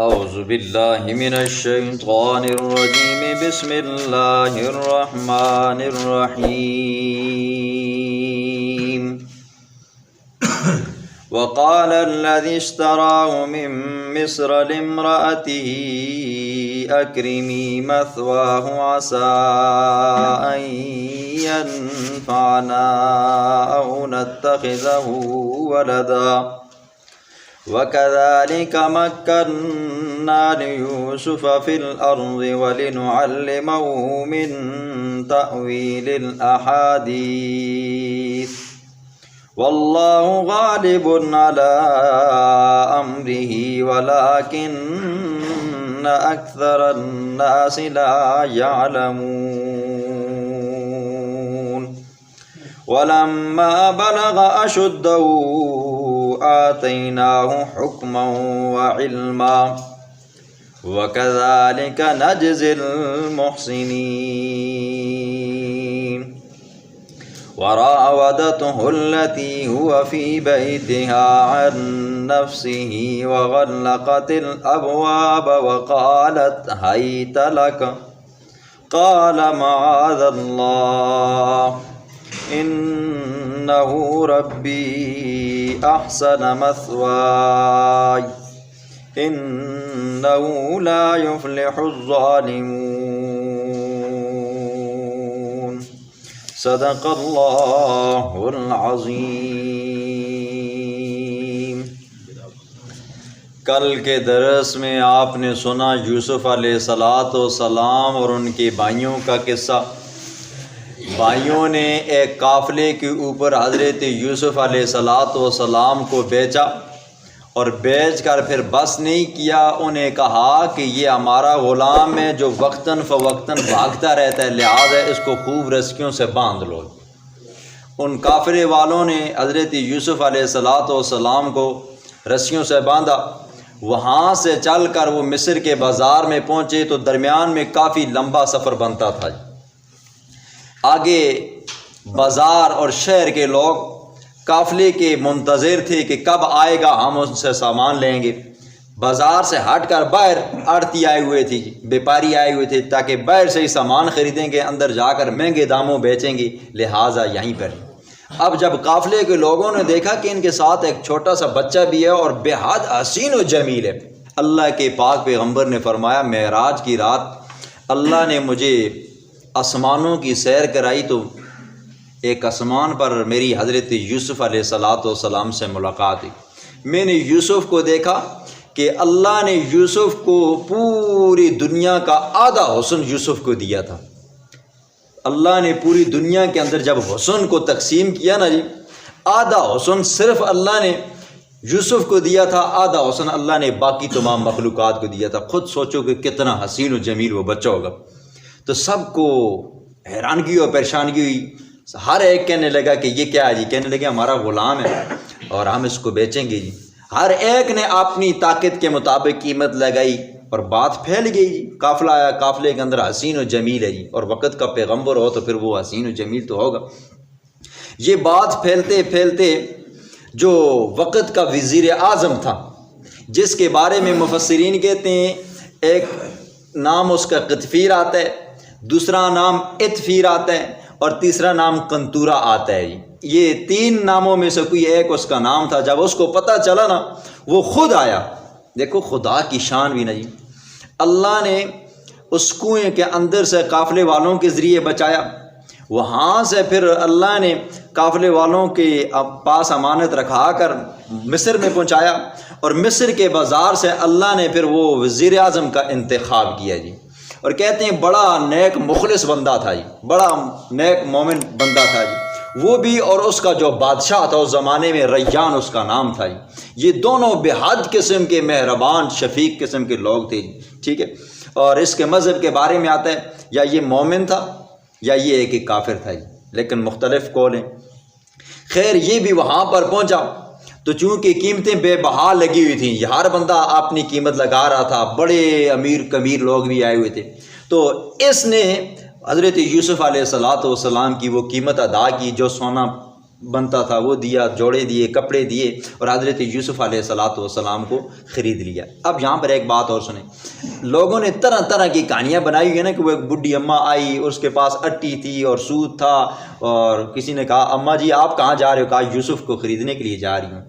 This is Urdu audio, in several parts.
اعوذ باللہ من الشیطان الرجیم بسم اللہ الرحمن الرحیم وقال الذي اشتراه من مصر لامرأته أكرمي مثواه عسى أن ينفعنا أو نتخذه ولدا وكذلك مكنا ليوسف في الأرض ولنعلمه من تأويل الأحاديث والله غالب على أمره ولكن أكثر الناس لا يعلمون ولما بلغ أشده آتيناه حكما وعلما وكذلك نجزي المحسنين وراودته التي هو في بيتها عن نفسه وغلقت الأبواب وقالت هيت لك قال معاذ الله إنه ربي أحسن مثواي إنه لا يفلح الظالمون صدق اللہ العظیم۔ کل کے درس میں آپ نے سنا یوسف علیہ السلام اور ان کے بھائیوں کا قصہ۔ بھائیوں نے ایک قافلے کے اوپر حضرت یوسف علیہ السلام کو بیچا اور بیچ کر پھر بس نہیں کیا، انہیں کہا کہ یہ ہمارا غلام ہے جو وقتاً فوقتاً بھاگتا رہتا ہے، لہٰذا اس کو خوب رسیوں سے باندھ لو۔ ان قافلے والوں نے حضرت یوسف علیہ السلام کو رسیوں سے باندھا۔ وہاں سے چل کر وہ مصر کے بازار میں پہنچے تو درمیان میں کافی لمبا سفر بنتا تھا۔ آگے بازار اور شہر کے لوگ قافلے کے منتظر تھے کہ کب آئے گا، ہم ان سے سامان لیں گے۔ بازار سے ہٹ کر باہر آڑتی آئے ہوئے تھے، بیپاری آئے ہوئے تھے تاکہ باہر سے ہی سامان خریدیں گے، اندر جا کر مہنگے داموں بیچیں گے، لہٰذا یہیں پر۔ اب جب قافلے کے لوگوں نے دیکھا کہ ان کے ساتھ ایک چھوٹا سا بچہ بھی ہے اور بے حد حسین و جمیل ہے، اللہ کے پاک پیغمبر نے فرمایا معراج کی رات اللہ نے مجھے آسمانوں کی سیر کرائی تو ایک آسمان پر میری حضرت یوسف علیہ السلام سے ملاقات ہوئی۔ میں نے یوسف کو دیکھا کہ اللہ نے یوسف کو پوری دنیا کا آدھا حسن یوسف کو دیا تھا۔ اللہ نے پوری دنیا کے اندر جب حسن کو تقسیم کیا نا جی، آدھا حسن صرف اللہ نے یوسف کو دیا تھا، آدھا حسن اللہ نے باقی تمام مخلوقات کو دیا تھا۔ خود سوچو کہ کتنا حسین و جمیل وہ بچہ ہوگا۔ تو سب کو حیرانگی اور پریشانگی ہوئی، ہر ایک کہنے لگا کہ یہ کیا ہے جی، کہنے لگے ہمارا غلام ہے اور ہم اس کو بیچیں گے جی۔ ہر ایک نے اپنی طاقت کے مطابق قیمت لگائی اور بات پھیل گئی جی۔ قافلہ آیا، قافلے کے اندر حسین و جمیل ہے جی، اور وقت کا پیغمبر ہو تو پھر وہ حسین و جمیل تو ہوگا۔ یہ بات پھیلتے پھیلتے جو وقت کا وزیر اعظم تھا، جس کے بارے میں مفسرین کہتے ہیں ایک نام اس کا قطفیر آتا ہے، دوسرا نام اتفیر آتا ہے اور تیسرا نام قنطورہ آتا ہے۔ یہ تین ناموں میں سے کوئی ایک اس کا نام تھا۔ جب اس کو پتہ چلا نا، وہ خود آیا۔ دیکھو خدا کی شان بھی نا جی، اللہ نے اس کنویں کے اندر سے قافلے والوں کے ذریعے بچایا، وہاں سے پھر اللہ نے قافلے والوں کے پاس امانت رکھا کر مصر میں پہنچایا، اور مصر کے بازار سے اللہ نے پھر وہ وزیر اعظم کا انتخاب کیا جی۔ اور کہتے ہیں بڑا نیک مخلص بندہ تھا جی، بڑا نیک مومن بندہ تھا جی وہ بھی، اور اس کا جو بادشاہ تھا اس زمانے میں ریان اس کا نام تھا جی۔ یہ دونوں بے حد قسم کے مہربان شفیق قسم کے لوگ تھے جی، ٹھیک ہے۔ اور اس کے مذہب کے بارے میں آتا ہے یا یہ مومن تھا یا یہ ایک کافر تھا جی، لیکن مختلف قول ہیں۔ خیر یہ بھی وہاں پر پہنچا تو چونکہ قیمتیں بے بہا لگی ہوئی تھیں، ہر بندہ اپنی قیمت لگا رہا تھا، بڑے امیر کمیر لوگ بھی آئے ہوئے تھے، تو اس نے حضرت یوسف علیہ السلام کی وہ قیمت ادا کی جو سونا بنتا تھا وہ دیا، جوڑے دیے، کپڑے دیے اور حضرت یوسف علیہ السلام کو خرید لیا۔ اب یہاں پر ایک بات اور سنیں، لوگوں نے طرح طرح کی کہانیاں بنائی ہوئی ہیں نا کہ وہ ایک بڈھی اماں آئی اور اس کے پاس اٹی تھی اور سود تھا، اور کسی نے کہا اماں جی آپ کہاں جا رہے ہو؟ کہا یوسف کو خریدنے کے لیے جا رہی ہوں۔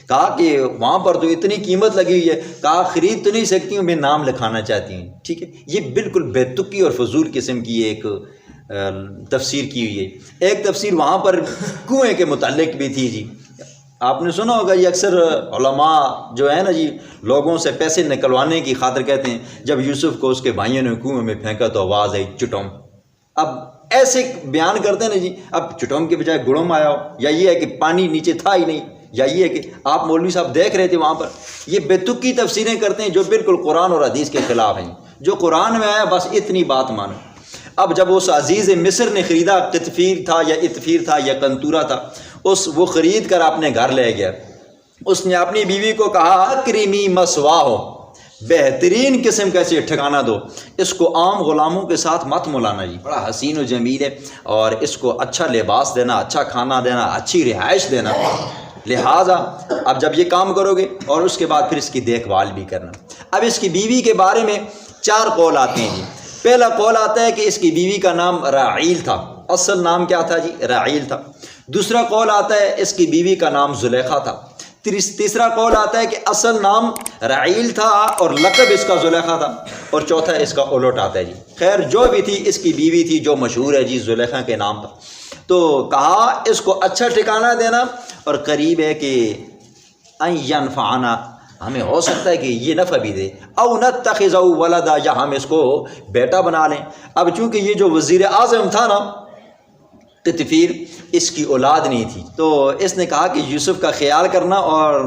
کہا کہ وہاں پر تو اتنی قیمت لگی ہوئی ہے، کہا خرید تو نہیں سکتی ہوں، میں نام لکھانا چاہتی ہوں۔ ٹھیک ہے، یہ بالکل بے تکی اور فضول قسم کی ایک تفسیر کی ہوئی ہے۔ ایک تفسیر وہاں پر کنویں کے متعلق بھی تھی جی، آپ نے سنا ہوگا یہ اکثر علماء جو ہے نا جی لوگوں سے پیسے نکلوانے کی خاطر کہتے ہیں جب یوسف کو اس کے بھائیوں نے کنویں میں پھینکا تو آواز آئی چٹوم۔ اب ایسے بیان کرتے ہیں نا جی، اب چٹوم کے بجائے گڑم آیا ہو، یا یہ ہے کہ پانی نیچے تھا ہی نہیں، یا یہ ہے کہ آپ مولوی صاحب دیکھ رہے تھے وہاں پر۔ یہ بے تکی تفسیریں کرتے ہیں جو بالکل قرآن اور حدیث کے خلاف ہیں۔ جو قرآن میں آیا بس اتنی بات مانو۔ اب جب اس عزیز مصر نے خریدا، قطفیر تھا یا اتفیر تھا یا کنتورہ تھا، وہ خرید کر اپنے گھر لے گیا۔ اس نے اپنی بیوی کو کہا اکرمی مثواہ، بہترین قسم کا اسے ٹھکانہ دو، اس کو عام غلاموں کے ساتھ مت ملانا جی، بڑا حسین و جمیل ہے، اور اس کو اچھا لباس دینا، اچھا کھانا دینا، اچھی رہائش دینا۔ لہٰذا اب جب یہ کام کرو گے اور اس کے بعد پھر اس کی دیکھ بھال بھی کرنا۔ اب اس کی بیوی کے بارے میں 4 قول آتے ہیں جی۔ پہلا قول آتا ہے کہ اس کی بیوی کا نام راعیل تھا، اصل نام کیا تھا جی؟ راعیل تھا۔ دوسرا قول آتا ہے اس کی بیوی کا نام زلیخا تھا۔ تیسرا قول آتا ہے کہ اصل نام راعیل تھا اور لقب اس کا زلیخا تھا، اور چوتھا اس کا الٹ آتا ہے جی۔ خیر جو بھی تھی اس کی بیوی تھی جو مشہور ہے جی زلیخا کے نام پر۔ تو کہا اس کو اچھا ٹھکانہ دینا، اور قریب ہے کہ ان ینفعنا، ہمیں ہو سکتا ہے کہ یہ نفع بھی دے، او نتخذہ ولدا، یا ہم اس کو بیٹا بنا لیں۔ اب چونکہ یہ جو وزیر اعظم تھا نا قطفیر، اس کی اولاد نہیں تھی، تو اس نے کہا کہ یوسف کا خیال کرنا اور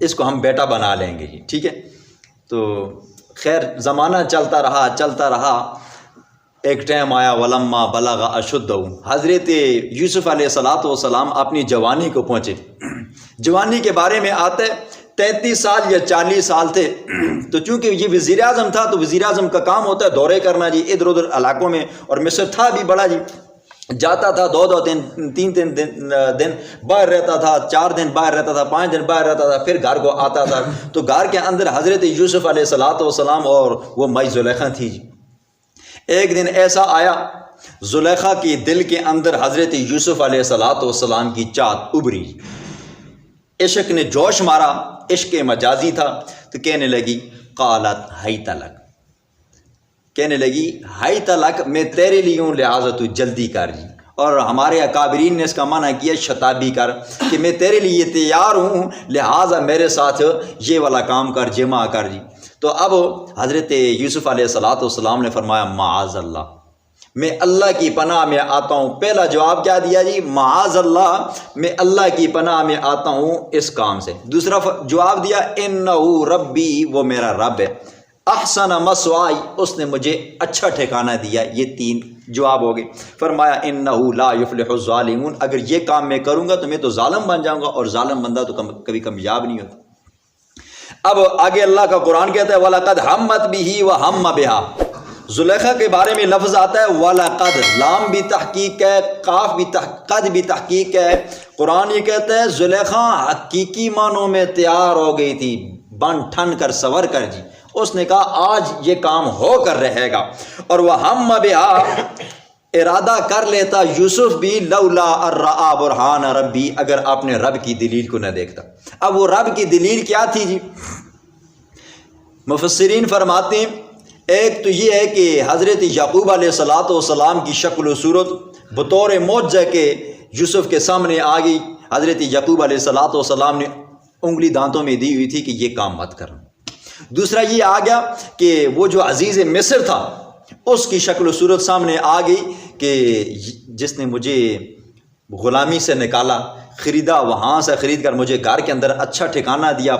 اس کو ہم بیٹا بنا لیں گے جی، ٹھیک ہے۔ تو خیر زمانہ چلتا رہا، ایک ٹائم آیا ولما بلغ اشدہ، حضرت یوسف علیہ السلام اپنی جوانی کو پہنچے۔ جوانی کے بارے میں آتا ہے 33 سال یا 40 سال تھے، تو چونکہ یہ وزیر اعظم تھا تو وزیر اعظم کا کام ہوتا ہے دورے کرنا جی ادھر ادھر علاقوں میں، اور مصر تھا بھی بڑا جی، جاتا تھا 2 دن 3 دن باہر رہتا تھا، 4 دن باہر رہتا تھا، 5 دن باہر رہتا تھا، پھر گھر کو آتا تھا۔ تو گھر کے اندر حضرت یوسف علیہ السلام اور وہ مائی زلیخا تھی جی۔ ایک دن ایسا آیا زلیخا کی دل کے اندر حضرت یوسف علیہ السلام کی چاہت ابری، عشق نے جوش مارا، عشق مجازی تھا، تو کہنے لگی قالت حیت لک، کہنے لگی حیت لک، میں تیرے لیے ہوں لہٰذا تو جلدی کر جی۔ اور ہمارے اکابرین نے اس کا معنی کیا شتابی کر، کہ میں تیرے لیے تیار ہوں لہٰذا میرے ساتھ یہ والا کام کر، جمع کر جی۔ تو اب حضرت یوسف علیہ السلام نے فرمایا معاذ اللہ، میں اللہ کی پناہ میں آتا ہوں۔ پہلا جواب کیا دیا جی؟ معاذ اللہ، میں اللہ کی پناہ میں آتا ہوں اس کام سے۔ دوسرا جواب دیا انہ ربی، وہ میرا رب ہے، احسن مثوائی، اس نے مجھے اچھا ٹھکانہ دیا۔ یہ 3 جواب ہو گئے۔ فرمایا انہ لا یفلح الظالمون، اگر یہ کام میں کروں گا تو میں تو ظالم بن جاؤں گا، اور ظالم بندہ تو کبھی کامیاب نہیں ہوتا۔ اب آگے اللہ کا قرآن کہتا ہے وَلَقَدْ هَمَّتْ بِهِ وَهَمَّ بِهَا، زلیخا کے بارے میں لفظ آتا ہے وَلَقَدْ، لام بھی تحقیق ہے، قاف بھی قد بھی تحقیق ہے۔ قرآن یہ کہتا ہے زلیخا حقیقی معنوں میں تیار ہو گئی تھی، بن ٹھن کر سور کر جی۔ اس نے کہا آج یہ کام ہو کر رہے گا، اور وَهَمَّ بِهَا، ارادہ کر لیتا یوسف بھی لولا الرآ برہان ربی، اگر اپنے رب کی دلیل کو نہ دیکھتا۔ اب وہ رب کی دلیل کیا تھی جی؟ مفسرین فرماتے ہیں ایک تو یہ ہے کہ حضرت یعقوب علیہ السلام کی شکل و صورت بطور معجزہ کے یوسف کے سامنے آ گئی۔ حضرت یعقوب علیہ السلام نے انگلی دانتوں میں دی ہوئی تھی کہ یہ کام مت کرنا۔ دوسرا یہ آ گیا کہ وہ جو عزیز مصر تھا اس کی شکل و صورت سامنے آ گئی کہ جس نے مجھے غلامی سے نکالا، خریدا، وہاں سے خرید کر مجھے گھر کے اندر اچھا ٹھکانہ دیا،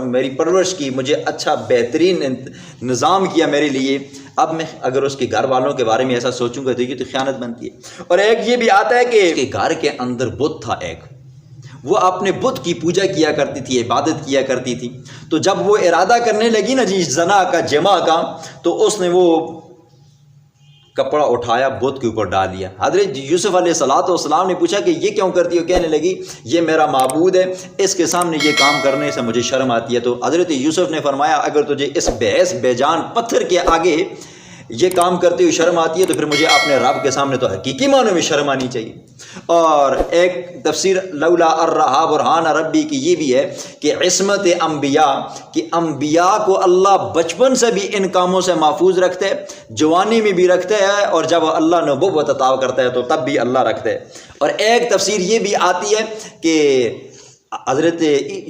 میری پرورش کی، مجھے اچھا بہترین نظام کیا میرے لیے۔ اب میں اگر اس کے گھر والوں کے بارے میں ایسا سوچوں گا تو یہ تو خیانت بنتی ہے۔ اور ایک یہ بھی آتا ہے کہ اس کے گھر کے اندر بت تھا ایک، وہ اپنے بت کی پوجا کیا کرتی تھی، عبادت کیا کرتی تھی۔ تو جب وہ ارادہ کرنے لگی نا جی زنا کا، جمع کا، تو اس نے وہ کپڑا اٹھایا بت کے اوپر ڈال دیا۔ حضرت یوسف علیہ السلام نے پوچھا کہ یہ کیوں کرتی ہو؟ کہنے لگی یہ میرا معبود ہے، اس کے سامنے یہ کام کرنے سے مجھے شرم آتی ہے۔ تو حضرت یوسف نے فرمایا اگر تجھے اس بحث بے جان پتھر کے آگے یہ کام کرتے ہوئے شرم آتی ہے تو پھر مجھے اپنے رب کے سامنے تو حقیقی معنوں میں شرم آنی چاہیے۔ اور ایک تفسیر لولا الرہا برہان ربی کی یہ بھی ہے کہ عصمت انبیاء، کہ انبیاء کو اللہ بچپن سے بھی ان کاموں سے محفوظ رکھتے ہے، جوانی میں بھی رکھتے ہے، اور جب اللہ نبوت عطا کرتا ہے تو تب بھی اللہ رکھتے ہے۔ اور ایک تفسیر یہ بھی آتی ہے کہ حضرت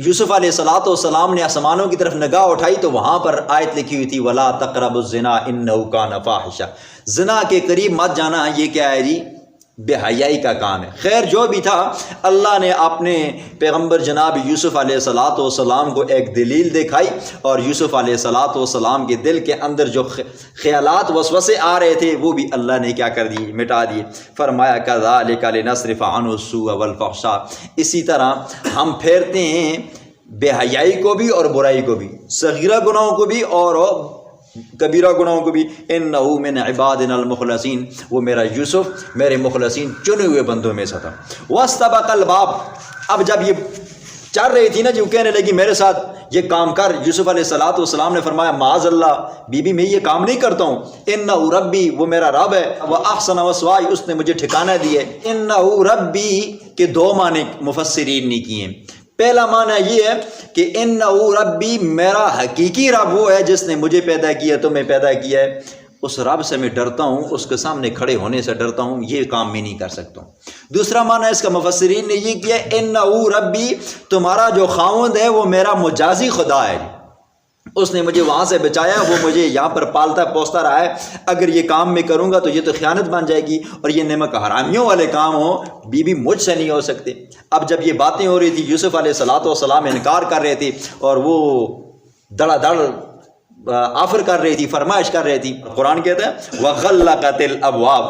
یوسف علیہ السلام نے آسمانوں کی طرف نگاہ اٹھائی تو وہاں پر آیت لکھی ہوئی تھی وَلَا تَقْرَبُوا الزِّنَا إِنَّهُ كَانَ فَاحِشًا، زنا کے قریب مت جانا، یہ کیا ہے جی؟ بے حیائی کا کام ہے۔ خیر جو بھی تھا، اللہ نے اپنے پیغمبر جناب یوسف علیہ السلام کو ایک دلیل دکھائی، اور یوسف علیہ السلام کے دل کے اندر جو خیالات وسوسے آ رہے تھے وہ بھی اللہ نے کیا کر دیے؟ مٹا دیے۔ فرمایا كَذَلِكَ لِنَصْرِفَ عَنْهُ السُّوءَ وَالْفَحْشَاءَ، اسی طرح ہم پھیرتے ہیں بے حیائی کو بھی اور برائی کو بھی، صغیرہ گناہوں کو بھی اور کبیرہ گناہوں کو بھی۔ انہو من عبادنا المخلصین، وہ میرا یوسف میرے مخلصین چنے ہوئے بندوں میں سے تھا۔ واستبق الباب، اب جب یہ چل رہی تھی نا جی، وہ کہنے لگی میرے ساتھ یہ کام کر۔ یوسف علیہ السلام نے فرمایا معاذ اللہ، بی بی میں یہ کام نہیں کرتا ہوں، انہو ربی، وہ میرا رب ہے، واحسن مثوائی، اس نے مجھے ٹھکانہ دیے۔ انہو ربی کے دو معنی مفسرین نے کیے ہیں۔ پہلا معنی یہ ہے کہ انہو ربی، میرا حقیقی رب وہ ہے جس نے مجھے پیدا کیا، تمہیں پیدا کیا ہے، اس رب سے میں ڈرتا ہوں، اس کے سامنے کھڑے ہونے سے ڈرتا ہوں، یہ کام میں نہیں کر سکتا ہوں۔ دوسرا معنی اس کا مفسرین نے یہ کیا انہو ربی، تمہارا جو خاوند ہے وہ میرا مجازی خدا ہے، اس نے مجھے وہاں سے بچایا، وہ مجھے یہاں پر پالتا پوستا رہا ہے، اگر یہ کام میں کروں گا تو یہ تو خیانت بن جائے گی، اور یہ نمک حرامیوں والے کام ہوں، بی بی مجھ سے نہیں ہو سکتے۔ اب جب یہ باتیں ہو رہی تھی، یوسف علیہ السلام انکار کر رہے تھے، اور وہ دڑا دڑ آفر کر رہی تھی، فرمائش کر رہی تھی۔ قرآن کہتا ہے وَغَلَّقَتِ الْأَبْوَابِ،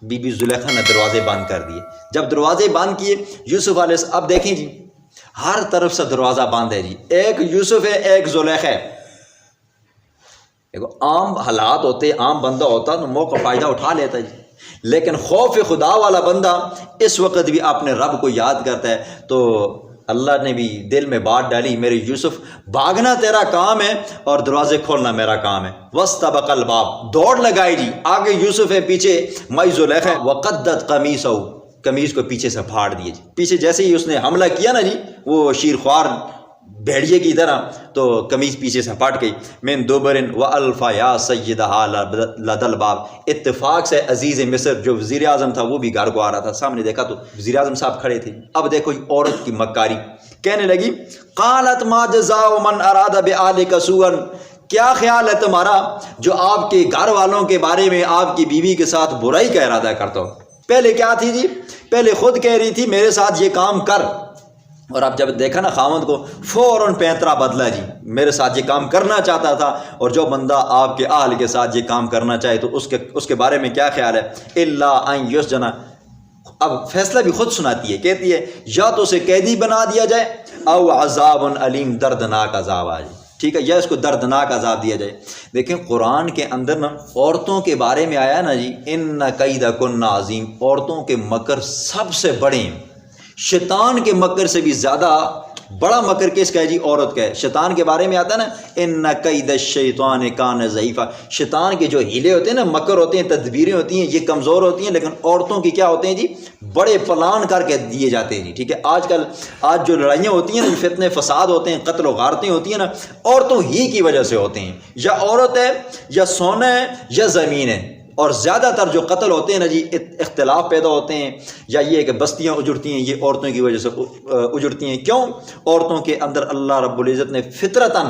بی بی زلیخا نے دروازے بند کر دیے۔ جب دروازے بند کیے، یوسف علیہ السلام، اب دیکھیں جی ہر طرف سے دروازہ بند ہے جی، ایک یوسف ہے، ایک زلیخا ہے۔ دیکھو عام حالات ہوتے، عام بندہ ہوتا تو موقع فائدہ اٹھا لیتا جی، لیکن خوف خدا والا بندہ اس وقت بھی اپنے رب کو یاد کرتا ہے، تو اللہ نے بھی دل میں بات ڈالی میرے یوسف، بھاگنا تیرا کام ہے اور دروازے کھولنا میرا کام ہے۔ وَاسْتَبَقَ الْبَابَ، دوڑ لگائی جی، آگے یوسف ہے، پیچھے مائی زلیخا ہے۔ وَقَدَّتْ قَمِيصَهُ، قمیص کو پیچھے سے پھاڑ دیے جی، پیچھے جیسے ہی اس نے حملہ کیا نا جی، وہ شیرخوار بھیڑیے کی طرح، تو قمیص پیچھے سے پھٹ گئی۔ من دبر والفا یا سیدہا لدى الباب، اتفاق سے عزیز مصر جو وزیر اعظم تھا وہ بھی گھر کو آ رہا تھا، سامنے دیکھا تو وزیر اعظم صاحب کھڑے تھے۔ اب دیکھو عورت کی مکاری، کہنے لگی قالت ما جزاء من اراد بآلک سوءا، کیا خیال ہے تمہارا جو آپ کے گھر والوں کے بارے میں آپ کی بیوی کے ساتھ برائی کا ارادہ کرتا ہو؟ پہلے کیا تھی جی؟ پہلے خود کہہ رہی تھی میرے ساتھ یہ کام کر، اور اب جب دیکھا نا خاوند کو، فوراً پینترا بدلا جی، میرے ساتھ یہ کام کرنا چاہتا تھا، اور جو بندہ آپ کے اہل کے ساتھ یہ کام کرنا چاہے تو اس کے بارے میں کیا خیال ہے؟ الا ان یسجن، اب فیصلہ بھی خود سناتی ہے، کہتی ہے یا تو اسے قیدی بنا دیا جائے، او عذاب علیم، دردناک عذاب آ جائے، ٹھیک ہے، یا اس کو دردناک عذاب دیا جائے۔ دیکھیں قرآن کے اندر نا عورتوں کے بارے میں آیا نا جی، ان کیدکن عظیم، عورتوں کے مکر سب سے بڑے ہیں، شیطان کے مکر سے بھی زیادہ بڑا مکر کس کا ہے جی؟ عورت کا ہے۔ شیطان کے بارے میں آتا ہے نا ان کید الشیطان کان ضعیفا، شیطان کے جو ہیلے ہوتے ہیں نا، مکر ہوتے ہیں، تدبیریں ہوتی ہیں، یہ کمزور ہوتی ہیں، لیکن عورتوں کی کیا ہوتے ہیں جی؟ بڑے پلان کر کے دیے جاتے ہیں جی، ٹھیک ہے۔ آج جو لڑائیاں ہوتی ہیں نا، فتنے فساد ہوتے ہیں، قتل و غارتیں ہوتی ہیں نا، عورتوں ہی کی وجہ سے ہوتے ہیں، یا عورت ہے یا سونا ہے یا زمین ہے، اور زیادہ تر جو قتل ہوتے ہیں نا جی، اختلاف پیدا ہوتے ہیں، یا یہ کہ بستیاں اجڑتی ہیں، یہ عورتوں کی وجہ سے اجڑتی ہیں۔ کیوں؟ عورتوں کے اندر اللہ رب العزت نے فطرتاً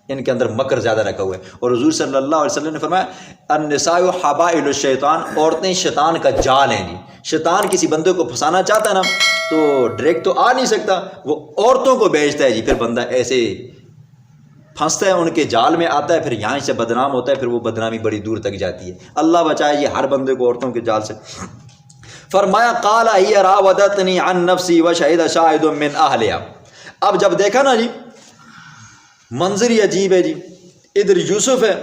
ان کے اندر مکر زیادہ رکھا ہوا ہے، اور حضور صلی اللہ علیہ وسلم نے فرمایا النساء حبائل الشیطان، عورتیں شیطان کا جال ہیں جی۔ شیطان کسی بندے کو پھنسانا چاہتا ہے نا تو ڈائریکٹ تو آ نہیں سکتا، وہ عورتوں کو بھیجتا ہے جی، پھر بندہ ایسے پھنستا ہے، ان کے جال میں آتا ہے، پھر یہاں سے بدنام ہوتا ہے، پھر وہ بدنامی بڑی دور تک جاتی ہے۔ اللہ بچائے یہ ہر بندے کو عورتوں کے جال سے۔ فرمایا قال ہی راودتنی عن نفسی وشہد شاہد من اہلہا، اب جب دیکھا نا جی منظر ہی عجیب ہے جی، ادھر یوسف ہے،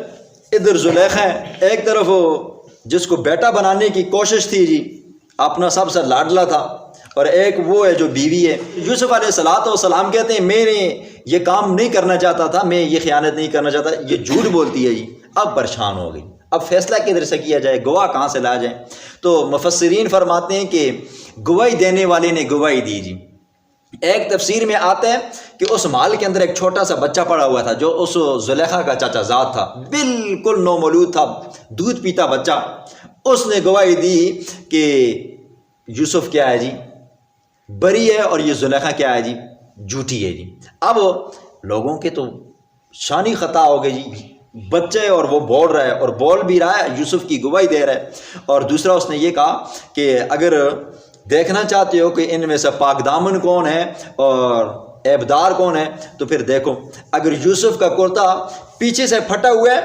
ادھر زلیخا ہے، ایک طرف جس کو بیٹا بنانے کی کوشش تھی جی، اپنا سب سے لاڈلا تھا، اور ایک وہ ہے جو بیوی ہے۔ یوسف علیہ السلام کہتے ہیں میں نے یہ کام نہیں کرنا چاہتا تھا، میں یہ خیانت نہیں کرنا چاہتا، یہ جھوٹ بولتی ہے جی۔ اب پریشان ہو گئی، اب فیصلہ کدھر سے کیا جائے، گواہ کہاں سے لا جائیں؟ تو مفسرین فرماتے ہیں کہ گواہی دینے والے نے گواہی دی جی۔ ایک تفسیر میں آتا ہے کہ اس مال کے اندر ایک چھوٹا سا بچہ پڑا ہوا تھا جو اس زلیخا کا چچا زاد تھا، بالکل نومولود تھا، دودھ پیتا بچہ۔ اس نے گواہی دی کہ یوسف کیا ہے جی، بری ہے، اور یہ زلیخا کیا ہے جی، جھوٹی ہے جی۔ اب لوگوں کے تو شانی خطا ہو گئی جی، بچے اور وہ بول رہا ہے، اور بول بھی رہا ہے، یوسف کی گواہی دے رہا ہے۔ اور دوسرا اس نے یہ کہا کہ اگر دیکھنا چاہتے ہو کہ ان میں سے پاک دامن کون ہے اور عیبدار کون ہے تو پھر دیکھو، اگر یوسف کا کرتا پیچھے سے پھٹا ہوا ہے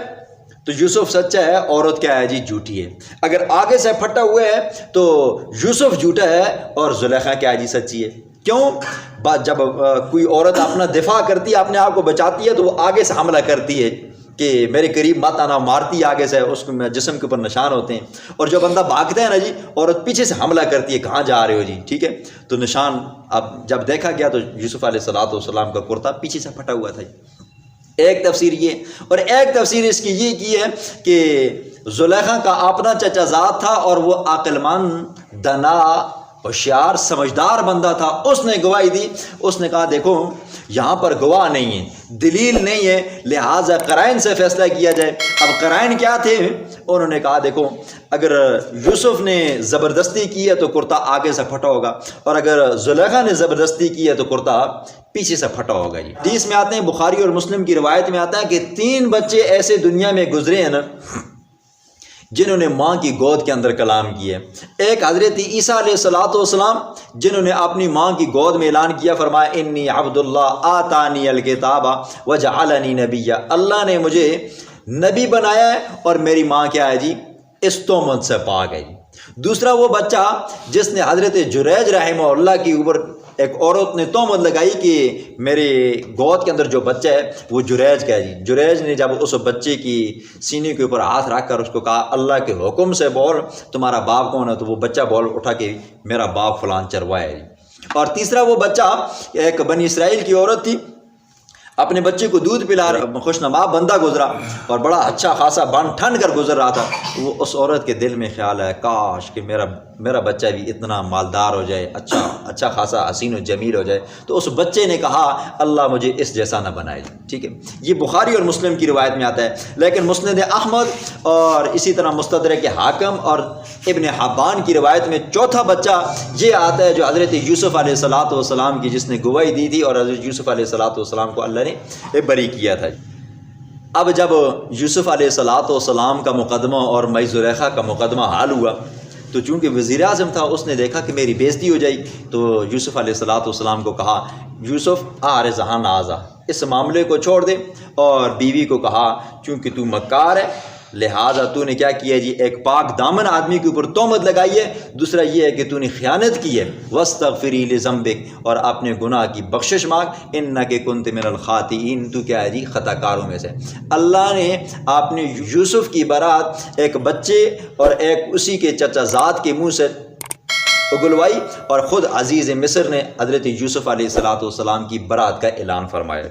تو یوسف سچا ہے، عورت کیا ہے جی، جھوٹی ہے۔ اگر آگے سے پھٹا ہوا ہے تو یوسف جھوٹا ہے اور زلیخا کیا ہے جی، سچی ہے۔ کیوں؟ جب کوئی عورت اپنا دفاع کرتی ہے، اپنے آپ کو بچاتی ہے، تو وہ آگے سے حملہ کرتی ہے کہ میرے قریب مت آنا، مارتی آگے سے، اس کو جسم کے اوپر نشان ہوتے ہیں۔ اور جو بندہ بھاگتا ہے نا جی، عورت پیچھے سے حملہ کرتی ہے، کہاں جا رہے ہو جی، ٹھیک ہے۔ تو نشان اب جب دیکھا گیا تو یوسف علیہ السلام کا کرتا پیچھے سے پھٹا ہوا تھا۔ ایک تفسیر یہ، اور ایک تفسیر اس کی یہ کی ہے کہ زلیخا کا اپنا چچا زاد تھا اور وہ عقل مند، دنا، ہوشیار، سمجھدار بندہ تھا۔ اس نے گواہی دی، اس نے کہا دیکھو یہاں پر گواہ نہیں ہے، دلیل نہیں ہے، لہٰذا قرائن سے فیصلہ کیا جائے۔ اب قرائن کیا تھے؟ انہوں نے کہا دیکھو اگر یوسف نے زبردستی کی ہے تو کرتا آگے سے پھٹا ہوگا، اور اگر زلیخا نے زبردستی کی ہے تو کرتا پیچھے سے پھٹا ہوگا جی۔ حدیث میں آتے ہیں، بخاری اور مسلم کی روایت میں آتا ہے کہ 3 بچے ایسے دنیا میں گزرے ہیں نا جنہوں نے ماں کی گود کے اندر کلام کیے۔ ایک حضرت عیسیٰ علیہ السلام جنہوں نے اپنی ماں کی گود میں اعلان کیا، فرمایا انی عبد اللہ آتانی الکتاب وجعلنی نبیا، اللہ نے مجھے نبی بنایا ہے اور میری ماں کیا ہے جی، اس تہمت سے پاک ہے جی۔ دوسرا وہ بچہ جس نے حضرت جریج رحمہ اللہ کی اوپر ایک عورت نے تہمت لگائی کہ میرے گود کے اندر جو بچہ ہے وہ جریج کا ہے جی۔ جریج نے جب اس بچے کی سینے کے اوپر ہاتھ رکھ کر اس کو کہا اللہ کے حکم سے بول تمہارا باپ کون ہے، تو وہ بچہ بول اٹھا کہ میرا باپ فلان چروایا ہے جی۔ اور تیسرا وہ بچہ ایک بنی اسرائیل کی عورت تھی، اپنے بچے کو دودھ پلا رہا، خوشنما بندہ گزرا اور بڑا اچھا خاصا بن ٹھن کر گزر رہا تھا۔ وہ اس عورت کے دل میں خیال ہے کاش کہ میرا بچہ بھی اتنا مالدار ہو جائے، اچھا خاصا حسین و جمیل ہو جائے۔ تو اس بچے نے کہا اللہ مجھے اس جیسا نہ بنائے، ٹھیک ہے۔ یہ بخاری اور مسلم کی روایت میں آتا ہے، لیکن مسند احمد اور اسی طرح مستدرک حاکم اور ابن حبان کی روایت میں چوتھا بچہ یہ آتا ہے جو حضرت یوسف علیہ السلام کی جس نے گواہی دی تھی، اور حضرت یوسف علیہ السلام کو اللہ نے بری کیا تھا۔ اب جب یوسف علیہ السلام کا مقدمہ اور مئی زلیخا کا مقدمہ حل ہوا تو چونکہ وزیر اعظم تھا اس نے دیکھا کہ میری بےزتی ہو جائے، تو یوسف علیہ السلام کو کہا یوسف آرزہاں نازا، اس معاملے کو چھوڑ دے، اور بیوی کو کہا چونکہ تو مکار ہے لہٰذا تو نے کیا کیا جی، ایک پاک دامن آدمی کے اوپر تہمت لگائی ہے، دوسرا یہ ہے کہ تو نے خیانت کی ہے، واستغفری لذنبک، اور اپنے گناہ کی بخشش مانگ، انک کنت من الخاطئین، تو کیا ہے جی، خطا کاروں میں سے۔ اللہ نے آپ نے یوسف کی برات ایک بچے اور ایک اسی کے چچا زاد کے منہ سے اگلوائی، اور خود عزیز مصر نے حضرت یوسف علیہ السلام کی برات کا اعلان فرمایا۔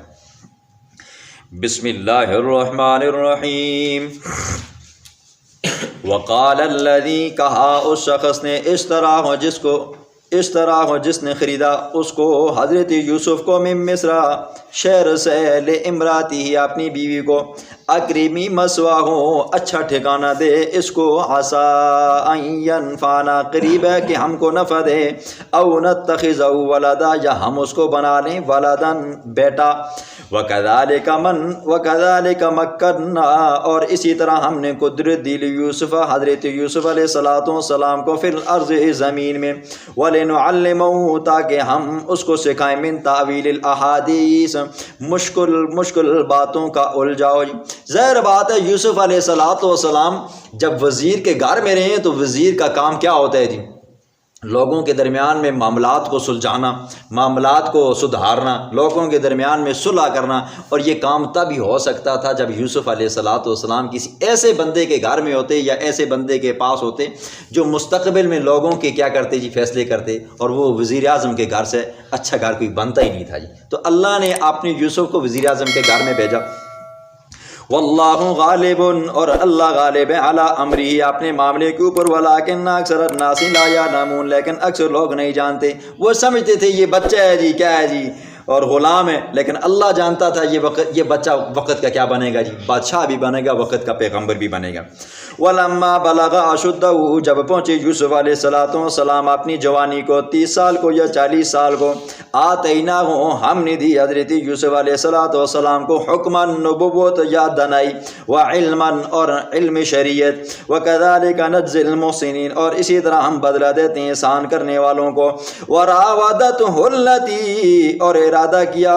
بسم اللہ الرحمن الرحیم۔ وقال الذی، کہا اس شخص نے، اشترا ہو جس نے خریدا اس کو، حضرت یوسف کو، من مصر شہر سے، لامراتی اپنی بیوی کو، اکرمی مثواہ، اچھا ٹھکانہ دے اس کو، عسیٰ ان ینفعنا، قریب ہے کہ ہم کو نفع دے، او نتخذہ ولدا، یا ہم اس کو بنا لیں ولدن، بیٹا، وَكَذَلِكَ مَكَّنَّا، اور اسی طرح ہم نے قدرت دی یوسف، حضرت یوسف علیہ السلام کو، فی الارض، زمین میں، وَلِنُعَلِّمَهُ، تاکہ ہم اس کو سکھائیں، من تعویل الاحادیث، مشکل باتوں کا الجھاؤ۔ ظاہر بات ہے یوسف علیہ السلام جب وزیر کے گھر میں رہے ہیں تو وزیر کا کام کیا ہوتا ہے جی، لوگوں کے درمیان میں معاملات کو سلجھانا، معاملات کو سدھارنا، لوگوں کے درمیان میں صلح کرنا، اور یہ کام تب ہی ہو سکتا تھا جب یوسف علیہ السلام کسی ایسے بندے کے گھر میں ہوتے یا ایسے بندے کے پاس ہوتے جو مستقبل میں لوگوں کے کیا کرتے جی، فیصلے کرتے، اور وہ وزیر اعظم کے گھر سے اچھا گھر کوئی بنتا ہی نہیں تھا جی۔ تو اللہ نے اپنے یوسف کو وزیر اعظم کے گھر میں بھیجا۔ واللہ غالب، اور اللہ غالب ہے، علی امری، اپنے معاملے کے اوپر، ولکن اکثر الناس لا یعلمون، لیکن اکثر لوگ نہیں جانتے۔ وہ سمجھتے تھے یہ بچہ ہے جی، کیا ہے جی، اور غلام ہے، لیکن اللہ جانتا تھا یہ بچہ وقت کا کیا بنے گا جی، بادشاہ بھی بنے گا، وقت کا پیغمبر بھی بنے گا۔ ولما بلغ اشدہ، جب پہنچے یوسف علیہ السلام اپنی جوانی کو، 30 سال کو یا 40 سال کو، آتیناہ، ہم نے دی حضرت یوسف علیہ السلام کو، حکما، نبوت یا دنائی، وعلما، اور علم شریعت، وکذالک نجزی المحسنین، اور اسی طرح ہم بدلہ دیتے ہیں احسان کرنے والوں کو۔ وراودتہ التی، اور ارادہ کیا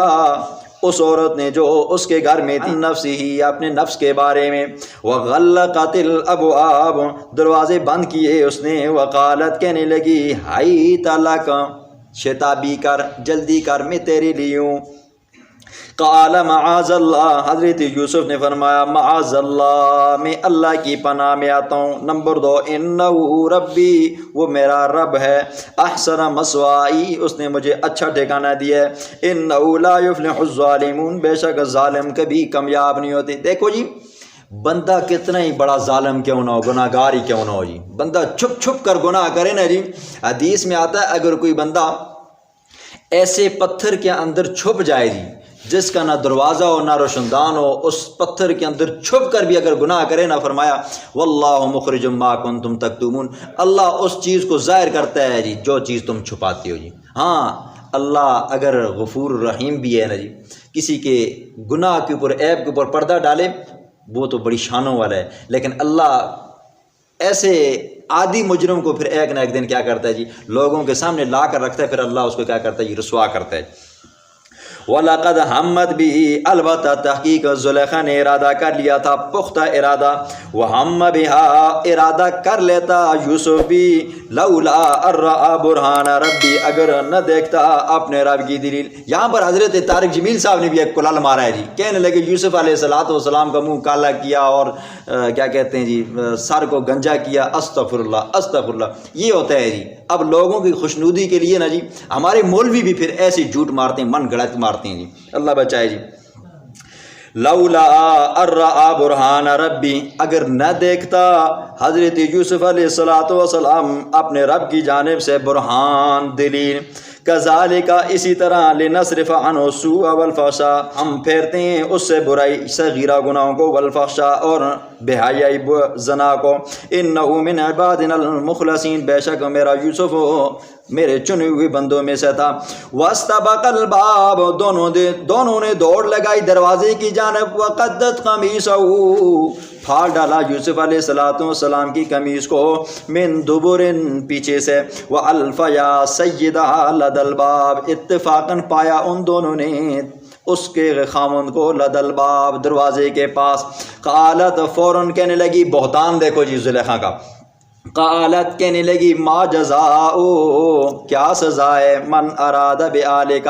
اس عورت نے جو اس کے گھر میں تھی، نفس ہی، اپنے نفس کے بارے میں، وغلقت الابواب، دروازے بند کیے اس نے، وقالت، کہنے لگی، حیت لک، شتابی کر، جلدی کر، میں تیرے لیے ہوں۔ قال معاذ اللہ، حضرت یوسف نے فرمایا معاذ اللہ، میں اللہ کی پناہ میں آتا ہوں۔ نمبر 2، انہ ربی، وہ میرا رب ہے، احسن مثوائی، اس نے مجھے اچھا ٹھکانہ دیا ہے، انہ لا یفلح الظالمون، بے شک ظالم کبھی کامیاب نہیں ہوتے۔ دیکھو جی، بندہ کتنا ہی بڑا ظالم کیوں نہ ہو، گناہ گار ہی کیوں نہ ہو جی، بندہ چھپ چھپ کر گناہ کرے نا جی۔ حدیث میں آتا ہے اگر کوئی بندہ ایسے پتھر کے اندر چھپ جائے جی، جس کا نہ دروازہ ہو نہ روشندان ہو، اس پتھر کے اندر چھپ کر بھی اگر گناہ کرے نا، فرمایا واللہ مخرج ما کنتم تکتمون، اللہ اس چیز کو ظاہر کرتا ہے جی جو چیز تم چھپاتے ہو جی۔ ہاں، اللہ اگر غفور رحیم بھی ہے نا جی، کسی کے گناہ کے اوپر، عیب کے اوپر پردہ ڈالے، وہ تو بڑی شانوں والا ہے، لیکن اللہ ایسے عادی مجرم کو پھر ایک نہ ایک دن کیا کرتا ہے جی، لوگوں کے سامنے لا کر رکھتا ہے، پھر اللہ اس کو کیا کرتا ہے جی، رسوا کرتا ہے۔ وَلَقَدْ ہَمَّتْ بِهِ، البتہ تحقیق زلیخا نے ارادہ کر لیا تھا، پختہ ارادہ، وَهَمَّ بِهَا، ارادہ کر لیتا یوسف بھی، لولا الرَّأَى برہان ربی، اگر نہ دیکھتا اپنے رب کی دلیل۔ یہاں پر حضرت طارق جمیل صاحب نے بھی ایک کلال مارا ہے جی، کہنے لگے یوسف علیہ السلام کا منہ کالا کیا، اور کیا کہتے ہیں جی، سر کو گنجا کیا، استغفر اللہ استغفر اللہ، یہ ہوتا ہے جی۔ اب لوگوں کی خوشنودی کے لیے نا جی، ہمارے مولوی بھی پھر ایسے جھوٹ مارتے ہیں، من گڑت مارتے ہیں جی، اللہ بچائے جی۔ لولا الرأى برہان ربی، اگر نہ دیکھتا حضرت یوسف علیہ السلام اپنے رب کی جانب سے برہان، دلیل، کذالک، اسی طرح، لنصرف عنہ السوء والفحشاء، ہم پھیرتے ہیں اس سے برائی، صغیرہ گناہوں کو، والفحشاء، اور بے حیائی زنا کو، انہ من عبادنا المخلصین، بے شک میرا یوسف میرے چنے ہوئے بندوں میں سے تھا۔ واستبق الباب، دونوں نے دوڑ لگائی دروازے کی جانب، وقدت قمیصہ، پھاڑ ڈالا یوسف علیہ السلام کی قمیص کو، من دبر، پیچھے سے، وَأَلْفَ يَا سَيِّدَهَا لَدَى الْبَابِ، اتفاقاً پایا ان دونوں نے اس کے خامند کو، لد الباب، دروازے کے پاس۔ قالت، فوراً کہنے لگی، بہتان دیکھو جی زلیخا کا، قالت، کہنے لگی، ما جزاؤ، کیا سزا ہے، من اراد بآلک،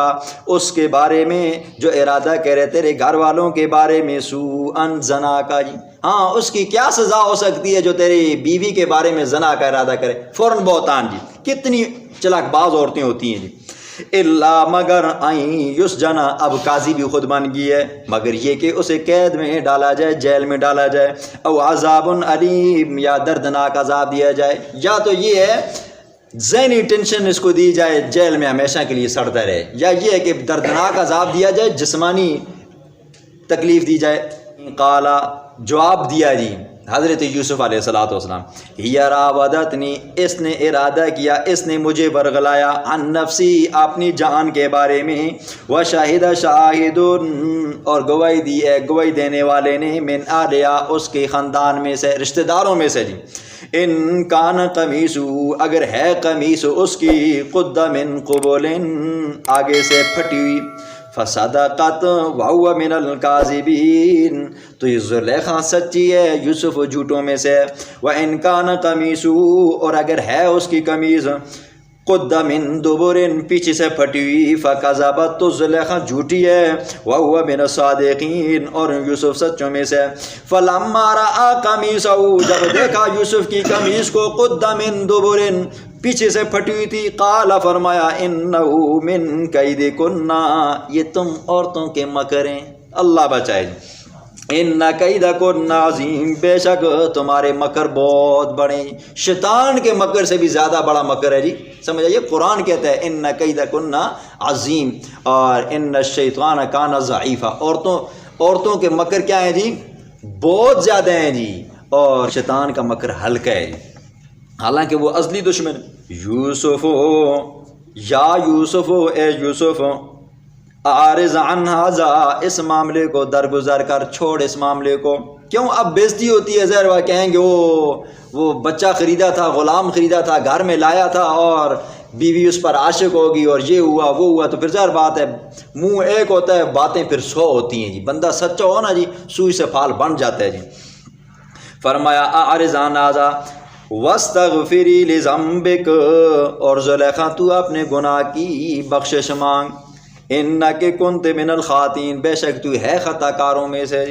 اس کے بارے میں جو ارادہ کرے تیرے گھر والوں کے بارے میں، سوءا، زنا کا جی، ہاں اس کی کیا سزا ہو سکتی ہے جو تیری بیوی کے بارے میں زنا کا ارادہ کرے، فوراً بہتان جی۔ کتنی چلاک باز عورتیں ہوتی ہیں جی۔ اللہ، مگر آئیں یس جنا، اب قاضی بھی خود بن گئی ہے، مگر یہ کہ اسے قید میں ڈالا جائے، جیل میں ڈالا جائے، او عذاب علیم، یا دردناک عذاب دیا جائے، یا تو یہ ہے ذہنی ٹینشن اس کو دی جائے، جیل میں ہمیشہ کے لیے سڑتا رہے، یا یہ ہے کہ دردناک عذاب دیا جائے، جسمانی تکلیف دی جائے۔ قالا، جواب دیا جی حضرت یوسف علیہ السلام، ہی راودتنی، اس نے ارادہ کیا، اس نے مجھے برگلایا، عن نفسی، اپنی جان کے بارے میں، وشاہد شاہد، اور گواہی دی ہے گواہی دینے والے نے، من آلیا، اس کے خاندان میں سے، رشتہ داروں میں سے جی، ان کان قمیصو، اگر ہے قمیص اس کی، قد من قبل، آگے سے پھٹی ہوئی، فصدقت وهو من الکاذبین، تو یہ زلیخا سچی ہے، یوسف جھوٹوں میں سے، وَإِن كَانَ قَمِيصُهُ، اور اگر ہے اس کی قمیض، قد من دبر پیچھے سے پھٹی ہوئی، فکذبت تو زلیخا جھوٹی ہے، وہو من الصادقین اور یوسف سچوں میں سے۔ فلما رأى قمیصہ جب دیکھا یوسف کی قمیص کو، قد من دبر پیچھے سے پھٹی ہوئی تھی، قال فرمایا انہ من کیدکن یہ تم عورتوں کے مکر ہیں، اللہ بچائے۔ ان کیدکن عظیم بے شک تمہارے مکر بہت بڑے، شیطان کے مکر سے بھی زیادہ بڑا مکر ہے جی، سمجھ آئیے، قرآن کہتا ہے ان کیدکن عظیم، اور ان الشیطان کان ضعیفا، عورتوں کے مکر کیا ہیں جی؟ بہت زیادہ ہیں جی، اور شیطان کا مکر ہلکا ہے، حالانکہ وہ اصلی دشمن۔ یوسف یا یوسف اے یوسف، اعرض عن ھذا اس معاملے کو درگزر کر، چھوڑ اس معاملے کو، کیوں؟ اب بےزتی ہوتی ہے، ظاہر وہ کہیں گے وہ بچہ خریدا تھا، غلام خریدا تھا، گھر میں لایا تھا اور بیوی اس پر عاشق ہوگی اور یہ ہوا وہ ہوا، تو پھر ظاہر بات ہے منہ ایک ہوتا ہے، باتیں پھر 100 ہوتی ہیں جی، بندہ سچا ہو نا جی، سوئی سے پھال بن جاتا ہے جی۔ فرمایا اعرض عن ھذا واستغفری لذنبک، اور زلیخا تو اپنے گناہ کی بخشش مانگ، انک کنت من الخاطئین بے شک تو ہے خطا کاروں میں سے۔